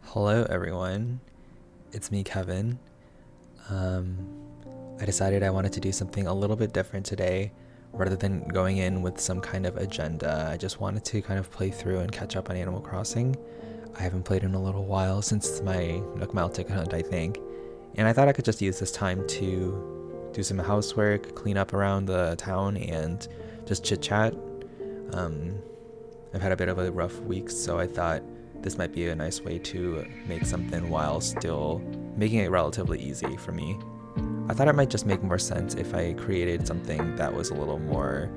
Hello everyone, it's me Kevin. I decided I wanted to do something a little bit different today. Rather than going in with some kind of agenda, I just wanted to kind of play through and catch up on Animal Crossing. I haven't played in a little while since my Nook ticket hunt, I think, and I thought I could just use this time to do some housework, clean up around the town, and just chit chat. I've had a bit of a rough week, so I thought this might be a nice way to make something while still making it relatively easy for me. I thought it might just make more sense if I created something that was a little more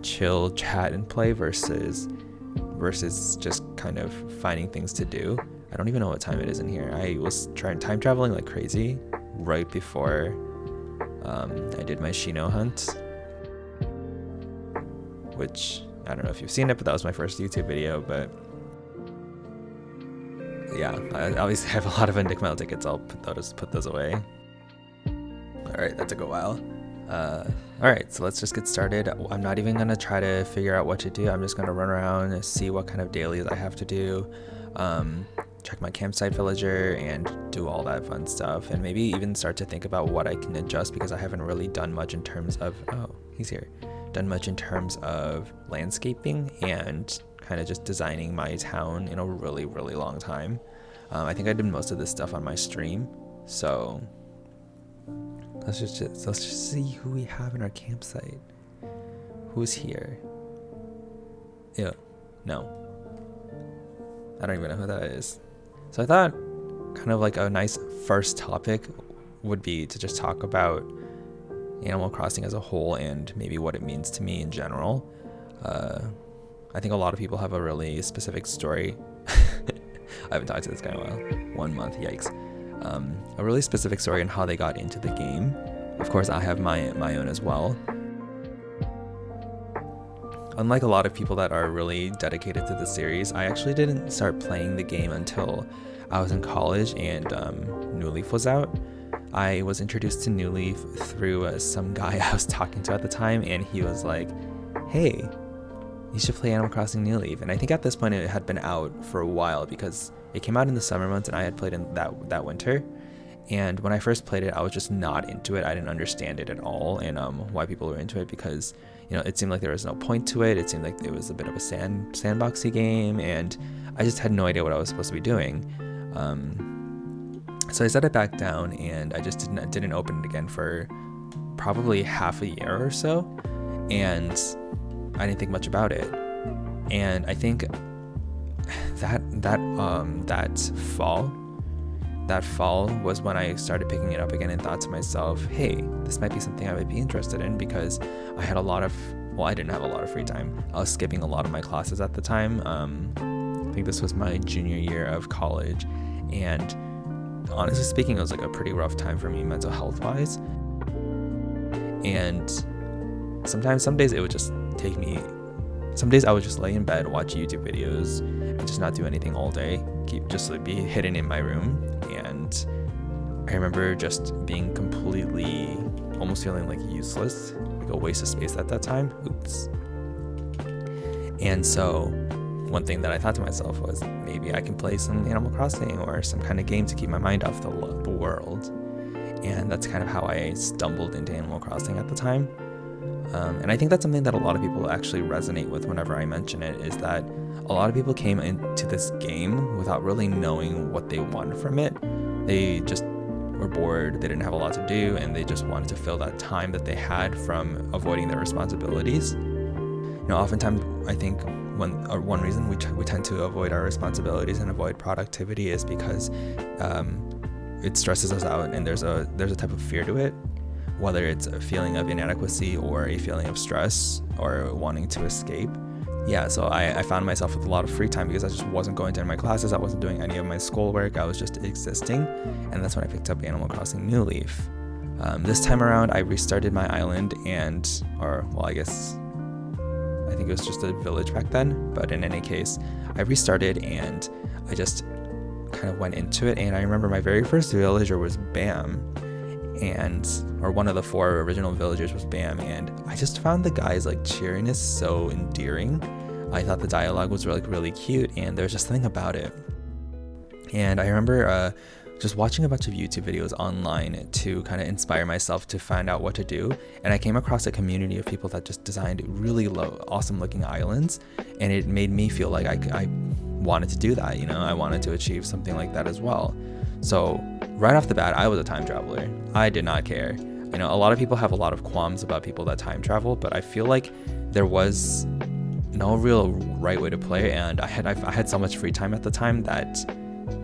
chill, chat, and play versus just kind of finding things to do. I don't even know what time it is in here. I was trying time traveling like crazy right before I did my Shino hunt, which I don't know if you've seen it, but that was my first YouTube video. But yeah, I obviously have a lot of Enigma tickets. I'll put those away. Alright, that took a while. Alright, so let's just get started. I'm not even gonna try to figure out what to do. I'm just gonna run around and see what kind of dailies I have to do, check my campsite villager, and do all that fun stuff, and maybe even start to think about what I can adjust, because I haven't really done much in terms of done much in terms of landscaping and kind of just designing my town in a really long time. I think I did most of this stuff on my stream, so let's just see who we have in our campsite. Who's here? Ew, no, I don't even know who that is. So I thought kind of like a nice first topic would be to just talk about Animal Crossing as a whole and maybe what it means to me in general. I think a lot of people have a really specific story. I haven't talked to this guy in a while. 1 month, yikes. A really specific story on how they got into the game. Of course, I have my own as well. Unlike a lot of people that are really dedicated to the series, I actually didn't start playing the game until I was in college and New Leaf was out. I was introduced to New Leaf through some guy I was talking to at the time, and he was like, hey, you should play Animal Crossing New Leaf. And I think at this point it had been out for a while, because it came out in the summer months and I had played in that winter. And when I first played it, I was just not into it. I didn't understand it at all, and why people were into it, because it seemed like there was no point to it. It seemed like it was a bit of a sandboxy game, and I just had no idea what I was supposed to be doing. So I set it back down, and I just didn't open it again for probably half a year or so, and I didn't think much about it. And I think that fall was when I started picking it up again and thought to myself, hey, this might be something I might be interested in, because I had I didn't have a lot of free time. I was skipping a lot of my classes at the time. I think this was my junior year of college, and honestly speaking, it was like a pretty rough time for me mental health wise. And some days it would just take me, some days I would just lay in bed, watch YouTube videos, and just not do anything all day, be hidden in my room. And I remember just being completely, almost feeling like useless, like a waste of space at that time. Oops. And so one thing that I thought to myself was, maybe I can play some Animal Crossing or some kind of game to keep my mind off the world. And that's kind of how I stumbled into Animal Crossing at the time. And I think that's something that a lot of people actually resonate with whenever I mention it, is that a lot of people came into this game without really knowing what they wanted from it. They just were bored, they didn't have a lot to do, and they just wanted to fill that time that they had from avoiding their responsibilities. Oftentimes I think one reason we tend to avoid our responsibilities and avoid productivity is because it stresses us out, and there's a type of fear to it, whether it's a feeling of inadequacy or a feeling of stress or wanting to escape. Yeah, so I found myself with a lot of free time because I just wasn't going to any of my classes, I wasn't doing any of my schoolwork, I was just existing, and that's when I picked up Animal Crossing New Leaf. This time around, I restarted my island, I think it was just a village back then, but in any case, I restarted and I just kind of went into it, and I remember my very first villager was Bam, or one of the 4 original villagers was Bam, and I just found the guy's cheeriness so endearing. I thought the dialogue was really cute, and there's just something about it. And I remember just watching a bunch of YouTube videos online to kind of inspire myself to find out what to do. And I came across a community of people that just designed really awesome looking islands. And it made me feel like I wanted to do that, I wanted to achieve something like that as well. So right off the bat, I was a time traveler. I did not care. A lot of people have a lot of qualms about people that time travel, but I feel like there was no real right way to play. And I had so much free time at the time that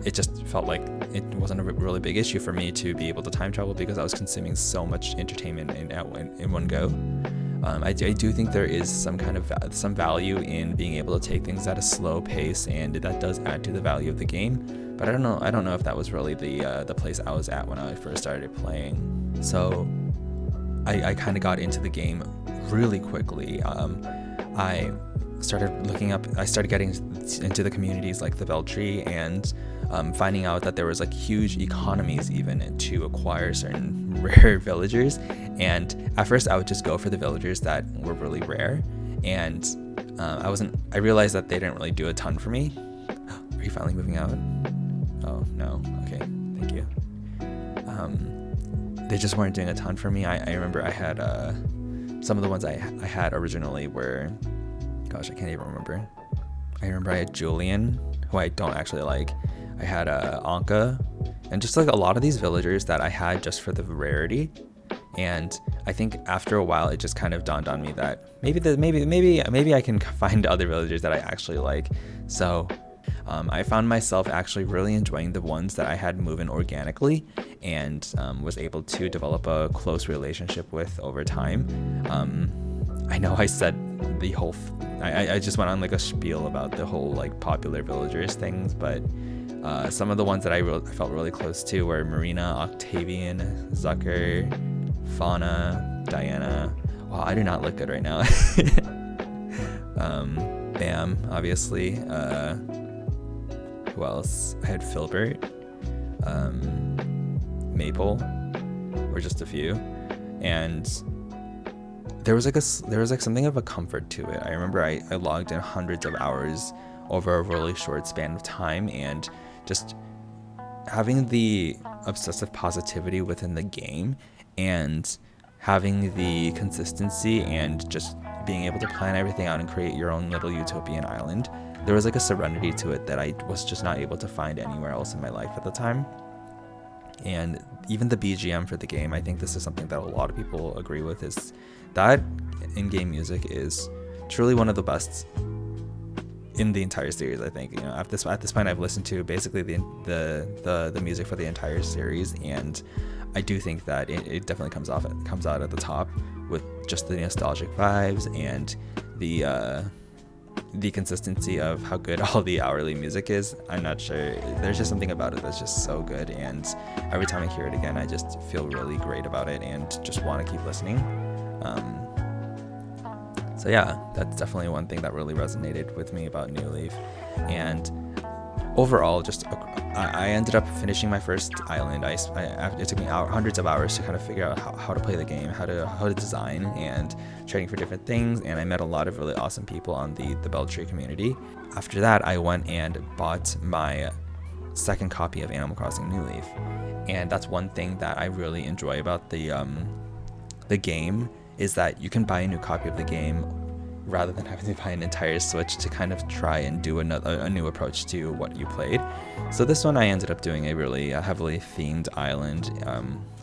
it just felt like it wasn't a really big issue for me to be able to time travel, because I was consuming so much entertainment in one go. I do think there is some value in being able to take things at a slow pace, and that does add to the value of the game. But I don't know if that was really the place I was at when I first started playing. So I kind of got into the game really quickly. I started getting into the communities like the Beltree, and finding out that there was like huge economies even to acquire certain rare villagers. And at first I would just go for the villagers that were really rare, and I realized that they didn't really do a ton for me. Are you finally moving out? Oh no, okay, thank you. They just weren't doing a ton for me. I remember I had some of the ones I had originally were, gosh, I can't even remember. I remember I had Julian, who I don't actually like. I had Anka, and just like a lot of these villagers that I had just for the rarity. And I think after a while, it just kind of dawned on me that maybe I can find other villagers that I actually like. So I found myself actually really enjoying the ones that I had moving organically, and was able to develop a close relationship with over time. I know I said the whole I just went on like a spiel about the whole like popular villagers things, but some of the ones that I felt really close to were Marina, Octavian, Zucker, Fauna, Diana. Wow, I do not look good right now. Bam, obviously. Who else? I had Filbert, Maple, or just a few, and there was like something of a comfort to it. I remember I logged in hundreds of hours over a really short span of time, and just having the obsessive positivity within the game, and having the consistency, and just being able to plan everything out and create your own little utopian island. There was like a serenity to it that I was just not able to find anywhere else in my life at the time. And even the BGM for the game, I think this is something that a lot of people agree with, is that in-game music is truly one of the best in the entire series. I think, at this point I've listened to basically the music for the entire series, and I do think that it definitely comes out at the top with just the nostalgic vibes and the consistency of how good all the hourly music is. I'm not sure, there's just something about it that's just so good, and every time I hear it again, I just feel really great about it and just want to keep listening. So yeah, that's definitely one thing that really resonated with me about New Leaf. And overall, just I ended up finishing my first island. It took me hundreds of hours to kind of figure out how to play the game, how to design, and training for different things. And I met a lot of really awesome people on the Beltree community. After that, I went and bought my second copy of Animal Crossing New Leaf, and that's one thing that I really enjoy about the game, is that you can buy a new copy of the game rather than having to buy an entire Switch to kind of try and do a new approach to what you played. So this one I ended up doing a really heavily themed island.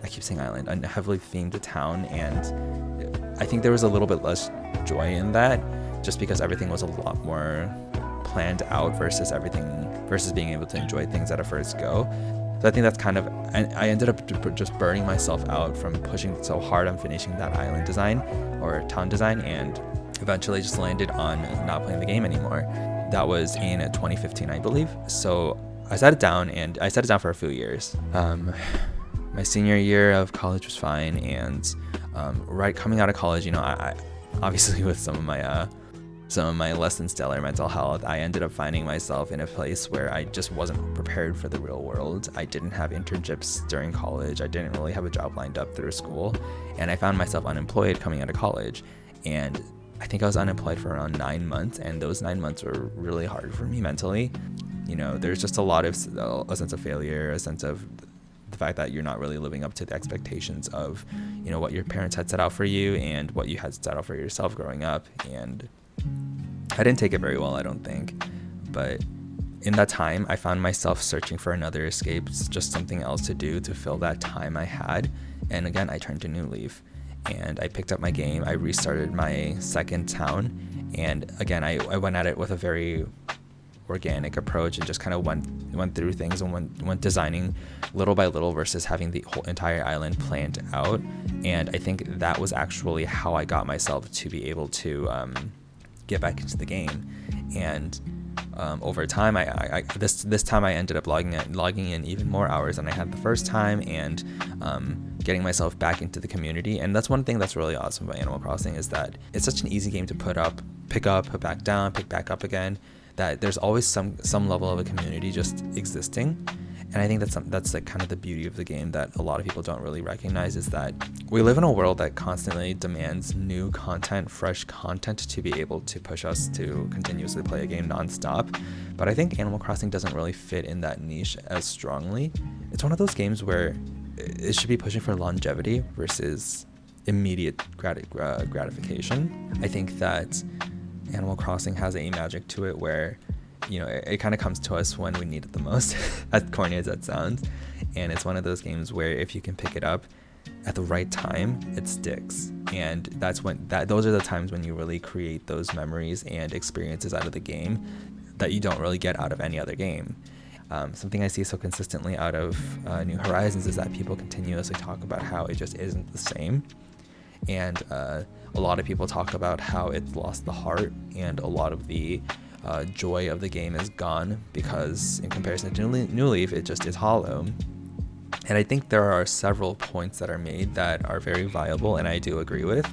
I keep saying island, a heavily themed town, and I think there was a little bit less joy in that, just because everything was a lot more planned out versus being able to enjoy things at a first go. So I think that's kind of, I ended up just burning myself out from pushing so hard on finishing that island design or town design, and eventually just landed on not playing the game anymore. That was in 2015, I believe. So I set it down for a few years. My senior year of college was fine, and right coming out of college, I obviously with some of my less than stellar mental health, I ended up finding myself in a place where I just wasn't prepared for the real world. I didn't have internships during college. I didn't really have a job lined up through school, and I found myself unemployed coming out of college. And I think I was unemployed for around 9 months, and those 9 months were really hard for me mentally. There's just a lot of a sense of failure, a sense of the fact that you're not really living up to the expectations of what your parents had set out for you and what you had set out for yourself growing up. And I didn't take it very well, I don't think. But in that time, I found myself searching for another escape, just something else to do to fill that time I had. And again, I turned to New Leaf and I picked up my game. I restarted my second town, and again, I went at it with a very organic approach and just kind of went through things and went designing little by little versus having the whole entire island planned out. And I think that was actually how I got myself to be able to get back into the game. And over time, this time I ended up logging in even more hours than I had the first time, and getting myself back into the community. And that's one thing that's really awesome about Animal Crossing, is that it's such an easy game to pick up, put back down, pick back up again, that there's always some level of a community just existing. And I think that's like kind of the beauty of the game that a lot of people don't really recognize, is that we live in a world that constantly demands new content, fresh content, to be able to push us to continuously play a game nonstop. But I think Animal Crossing doesn't really fit in that niche as strongly. It's one of those games where it should be pushing for longevity versus immediate gratification. I think that Animal Crossing has a magic to it where it kind of comes to us when we need it the most, as corny as that sounds. And it's one of those games where if you can pick it up at the right time, it sticks. And those are the times when you really create those memories and experiences out of the game that you don't really get out of any other game. Something I see so consistently out of New Horizons is that people continuously talk about how it just isn't the same. And a lot of people talk about how it's lost the heart, and a lot of the joy of the game is gone, because in comparison to New Leaf, it just is hollow. And I think there are several points that are made that are very viable, and I do agree with.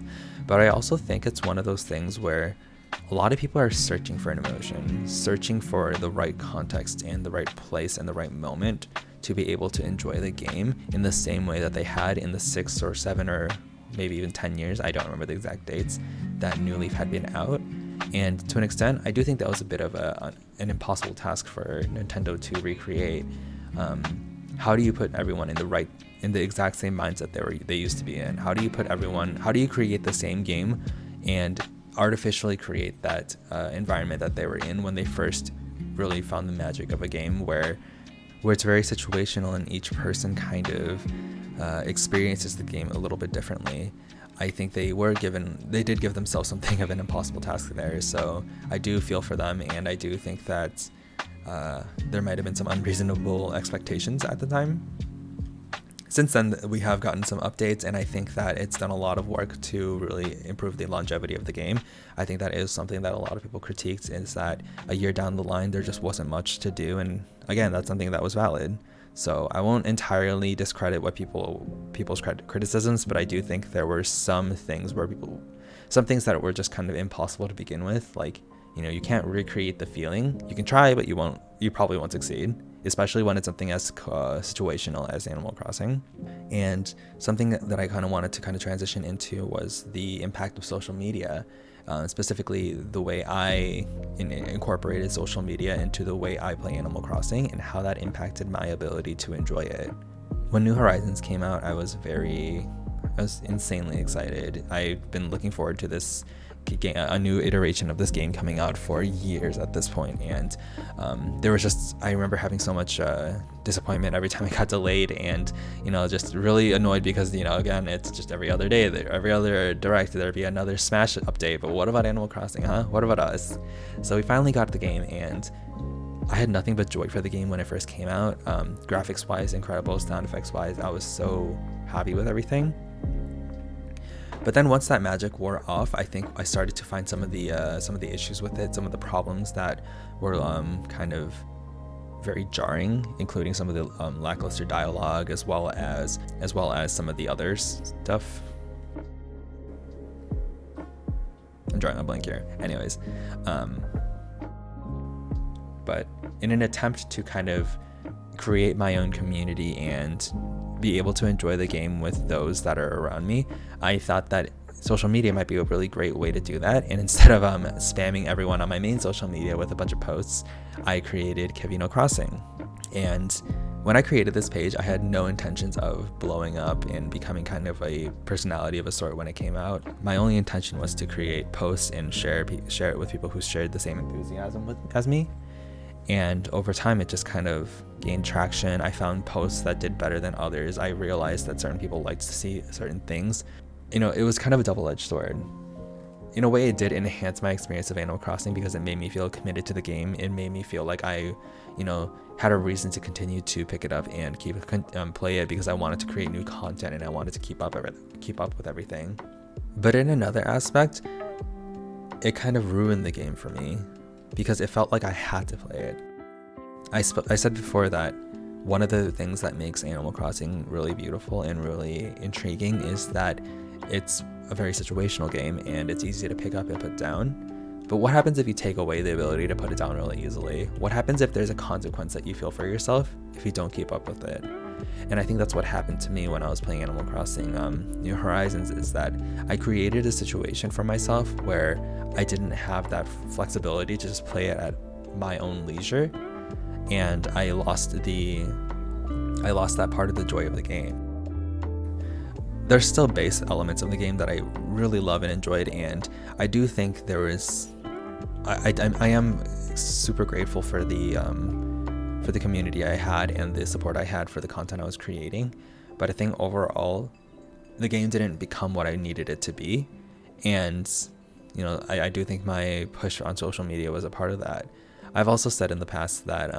But I also think it's one of those things where a lot of people are searching for an emotion, searching for the right context and the right place and the right moment to be able to enjoy the game in the same way that they had in the 6 or 7 or maybe even 10 years, I don't remember the exact dates, that New Leaf had been out. And to an extent, I do think that was a bit of an impossible task for Nintendo to recreate. How do you put everyone in the exact same mindset they used to be in? How do you create the same game and artificially create that environment that they were in when they first really found the magic of a game where it's very situational and each person kind of experiences the game a little bit differently. I think they did give themselves something of an impossible task there, so I do feel for them, and I do think that there might have been some unreasonable expectations at the time. Since then, we have gotten some updates, and I think that it's done a lot of work to really improve the longevity of the game. I think that is something that a lot of people critiqued, is that a year down the line, there just wasn't much to do, and again, that's something that was valid. So I won't entirely discredit what people's criticisms, but I do think there were some things that were just kind of impossible to begin with. Like, you can't recreate the feeling. You can try, but you probably won't succeed, especially when it's something as situational as Animal Crossing. And something that I kind of wanted to kind of transition into was the impact of social media. Specifically the way I incorporated social media into the way I play Animal Crossing and how that impacted my ability to enjoy it. When New Horizons came out, I was insanely excited. I've been looking forward to this game, a new iteration of this game coming out for years at this point, and I remember having so much disappointment every time it got delayed, and just really annoyed because again, it's just every other day, every other direct, there'd be another Smash update, but what about Animal Crossing, huh? What about us? So we finally got the game, and I had nothing but joy for the game when it first came out. Graphics wise, incredible. Sound effects wise, I was so happy with everything. But then once that magic wore off, I think I started to find some of the issues with it, some of the problems that were kind of very jarring, including some of the lackluster dialogue, as well as some of the other stuff. I'm drawing a blank here. Anyways, but in an attempt to kind of create my own community and be able to enjoy the game with those that are around me, I thought that social media might be a really great way to do that. And instead of spamming everyone on my main social media with a bunch of posts, I created Kevino Crossing. And when I created this page, I had no intentions of blowing up and becoming kind of a personality of a sort when it came out. My only intention was to create posts and share it with people who shared the same enthusiasm as me. And over time, it just kind of gained traction. I found posts that did better than others. I realized that certain people liked to see certain things. It was kind of a double-edged sword. In a way, it did enhance my experience of Animal Crossing because it made me feel committed to the game. It made me feel like I, had a reason to continue to pick it up and play it, because I wanted to create new content and I wanted to keep up with everything. But in another aspect, it kind of ruined the game for me because it felt like I had to play it. I said before that one of the things that makes Animal Crossing really beautiful and really intriguing is that it's a very situational game and it's easy to pick up and put down. But what happens if you take away the ability to put it down really easily? What happens if there's a consequence that you feel for yourself if you don't keep up with it? And I think that's what happened to me when I was playing Animal Crossing New Horizons, is that I created a situation for myself where I didn't have that flexibility to just play it at my own leisure, and I lost that part of the joy of the game. There's still base elements of the game that I really love and enjoyed, and I do think I am super grateful for the community I had and the support I had for the content I was creating. But I think overall, the game didn't become what I needed it to be, and I do think my push on social media was a part of that. I've also said in the past that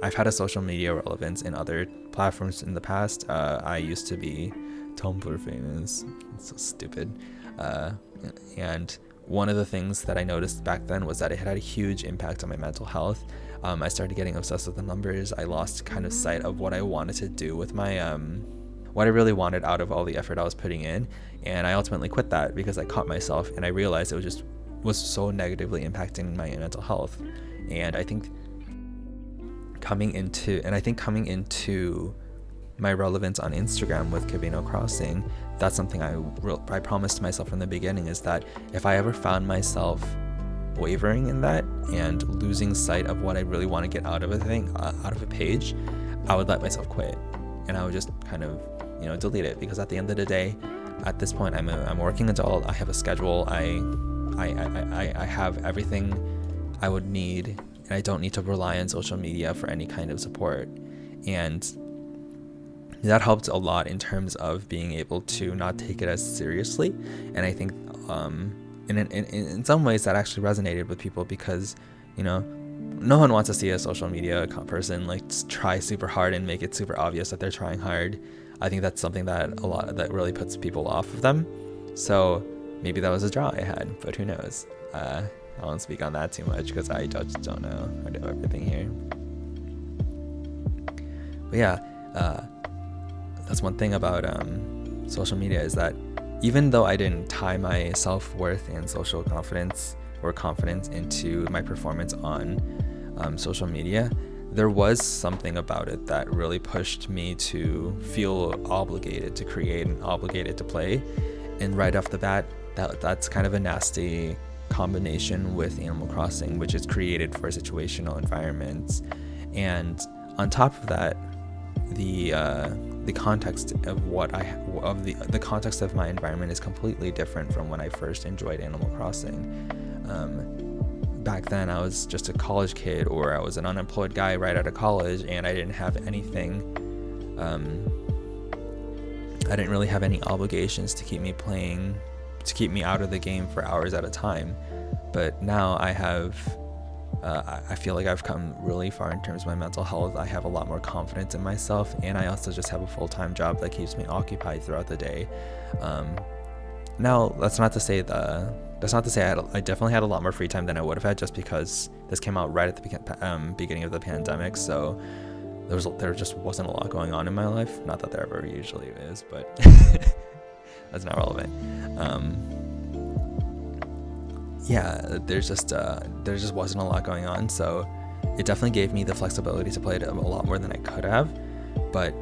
I've had a social media relevance in other platforms in the past. I used to be Tumblr famous. It's so stupid. And one of the things that I noticed back then was that it had a huge impact on my mental health. I started getting obsessed with the numbers. I lost kind of sight of what I wanted to do with my what I really wanted out of all the effort I was putting in, and I ultimately quit that because I caught myself and I realized it was so negatively impacting my mental health. And I think coming into my relevance on Instagram with Kevino Crossing, that's something I promised myself from the beginning, is that if I ever found myself wavering in that and losing sight of what I really want to get out of a page, I would let myself quit, and I would just kind of delete it, because at the end of the day, at this point, I'm a working adult. I have a schedule. I have everything I would need, and I don't need to rely on social media for any kind of support. And that helped a lot in terms of being able to not take it as seriously. And I think in some ways that actually resonated with people, because no one wants to see a social media person like try super hard and make it super obvious that they're trying hard. I think that's something that really puts people off of them. So maybe that was a draw I had, but who knows? I won't speak on that too much because I just don't know. I know everything here. But yeah, that's one thing about social media, is that even though I didn't tie my self-worth and social confidence into my performance on social media, there was something about it that really pushed me to feel obligated to create and obligated to play. And right off the bat, that's kind of a nasty combination with Animal Crossing, which is created for situational environments. And on top of that, the context of the context of my environment is completely different from when I first enjoyed Animal Crossing. Back then, I was just a college kid, or I was an unemployed guy right out of college, and I didn't have anything. I didn't really have any obligations to keep me playing, to keep me out of the game for hours at a time. But now I have. I feel like I've come really far in terms of my mental health. I have a lot more confidence in myself, and I also just have a full-time job that keeps me occupied throughout the day. Now, that's not to say I definitely had a lot more free time than I would have had, just because this came out right at the beginning of the pandemic, so there just wasn't a lot going on in my life. Not that there ever usually is, but that's not relevant. Yeah, there just wasn't a lot going on, so it definitely gave me the flexibility to play it a lot more than I could have. But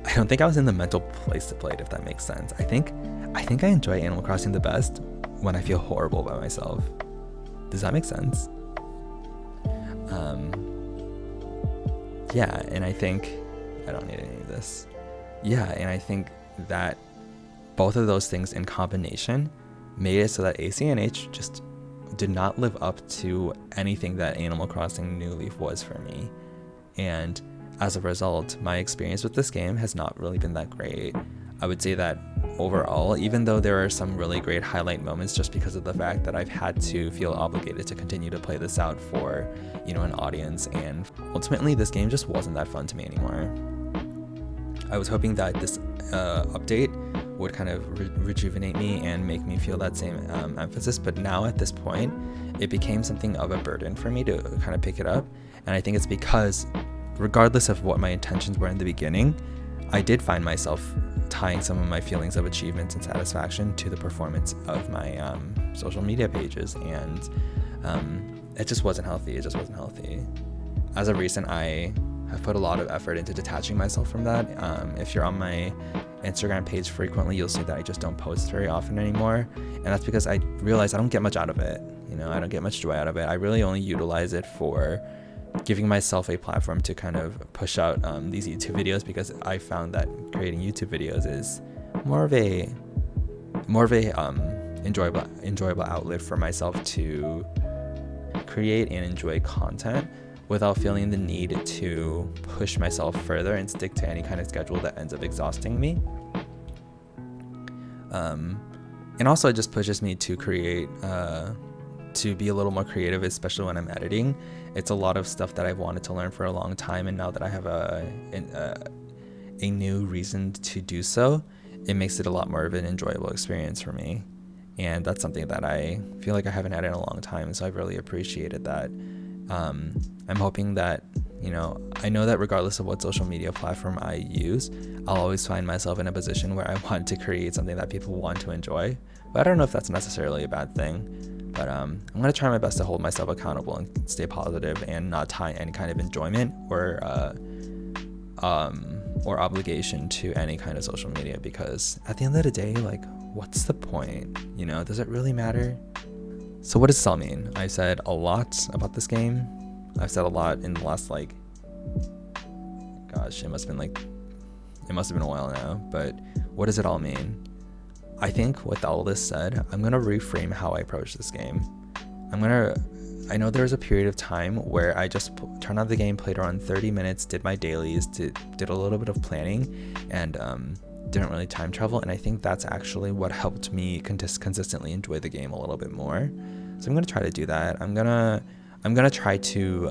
I don't think I was in the mental place to play it, if that makes sense. I think I enjoy Animal Crossing the best when I feel horrible by myself. Does that make sense? Yeah, and I think I don't need any of this. Yeah, and I think that both of those things in combination made it so that ACNH just did not live up to anything that Animal Crossing New Leaf was for me. And as a result, my experience with this game has not really been that great. I would say that overall, even though there are some really great highlight moments just because of the fact that I've had to feel obligated to continue to play this out for, an audience, and ultimately this game just wasn't that fun to me anymore. I was hoping that this update would kind of rejuvenate me and make me feel that same emphasis, but now at this point, it became something of a burden for me to kind of pick it up, and I think it's because regardless of what my intentions were in the beginning, I did find myself tying some of my feelings of achievement and satisfaction to the performance of my social media pages, and it just wasn't healthy. As of recent, I have put a lot of effort into detaching myself from that. If you're on my Instagram page frequently, you'll see that I just don't post very often anymore, and that's because I realize I don't get much out of it. I don't get much joy out of it. I really only utilize it for giving myself a platform to kind of push out these YouTube videos, because I found that creating YouTube videos is more of a enjoyable outlet for myself to create and enjoy content without feeling the need to push myself further and stick to any kind of schedule that ends up exhausting me. And also it just pushes me to create, to be a little more creative, especially when I'm editing. It's a lot of stuff that I've wanted to learn for a long time, and now that I have a new reason to do so, it makes it a lot more of an enjoyable experience for me. And that's something that I feel like I haven't had in a long time, so I've really appreciated that. I'm hoping that, I know that regardless of what social media platform I use, I'll always find myself in a position where I want to create something that people want to enjoy. But I don't know if that's necessarily a bad thing. But I'm going to try my best to hold myself accountable and stay positive and not tie any kind of enjoyment or obligation to any kind of social media, because at the end of the day, like, what's the point? Does it really matter? So what does this all mean? I've said a lot about this game. I've said a lot in the last, it must have been a while now, but what does it all mean? I think with all this said, I'm going to reframe how I approach this game. I know there was a period of time where I just turned on the game, played around 30 minutes, did my dailies, did a little bit of planning, and didn't really time travel, and I think that's actually what helped me consistently enjoy the game a little bit more. So I'm going to try to do that. I'm gonna try to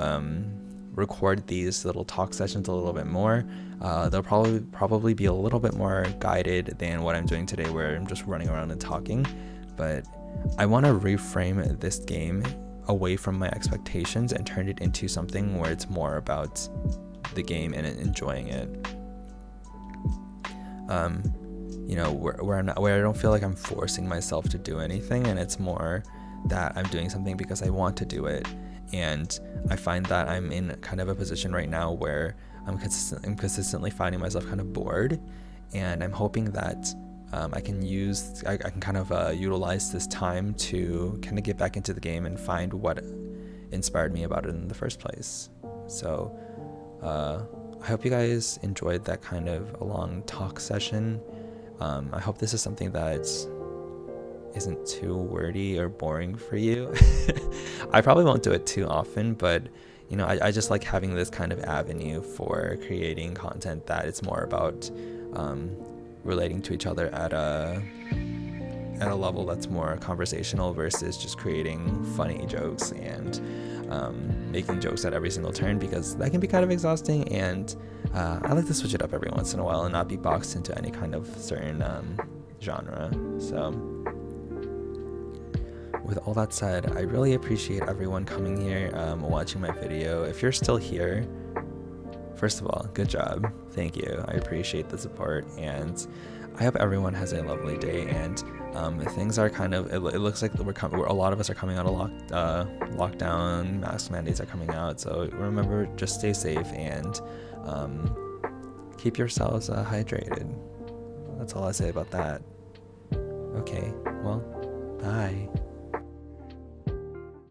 record these little talk sessions a little bit more. They'll probably be a little bit more guided than what I'm doing today, where I'm just running around and talking. But I want to reframe this game away from my expectations and turn it into something where it's more about the game and enjoying it. Where I don't feel like I'm forcing myself to do anything, and it's more that I'm doing something because I want to do it. And I find that I'm in kind of a position right now where I'm consistently finding myself kind of bored, and I'm hoping that I can kind of utilize this time to kind of get back into the game and find what inspired me about it in the first place. So I hope you guys enjoyed that kind of a long talk session. I hope this is something that isn't too wordy or boring for you. I probably won't do it too often, but I just like having this kind of avenue for creating content that it's more about relating to each other at a level that's more conversational versus just creating funny jokes and making jokes at every single turn, because that can be kind of exhausting, and I like to switch it up every once in a while and not be boxed into any kind of certain genre. So with all that said, I really appreciate everyone coming here, watching my video. If you're still here, first of all, good job. Thank you. I appreciate the support, and I hope everyone has a lovely day. And things are kind of, it looks like a lot of us are coming out of lockdown. Mask mandates are coming out. So remember, just stay safe and keep yourselves hydrated. That's all I say about that. Okay, well, bye.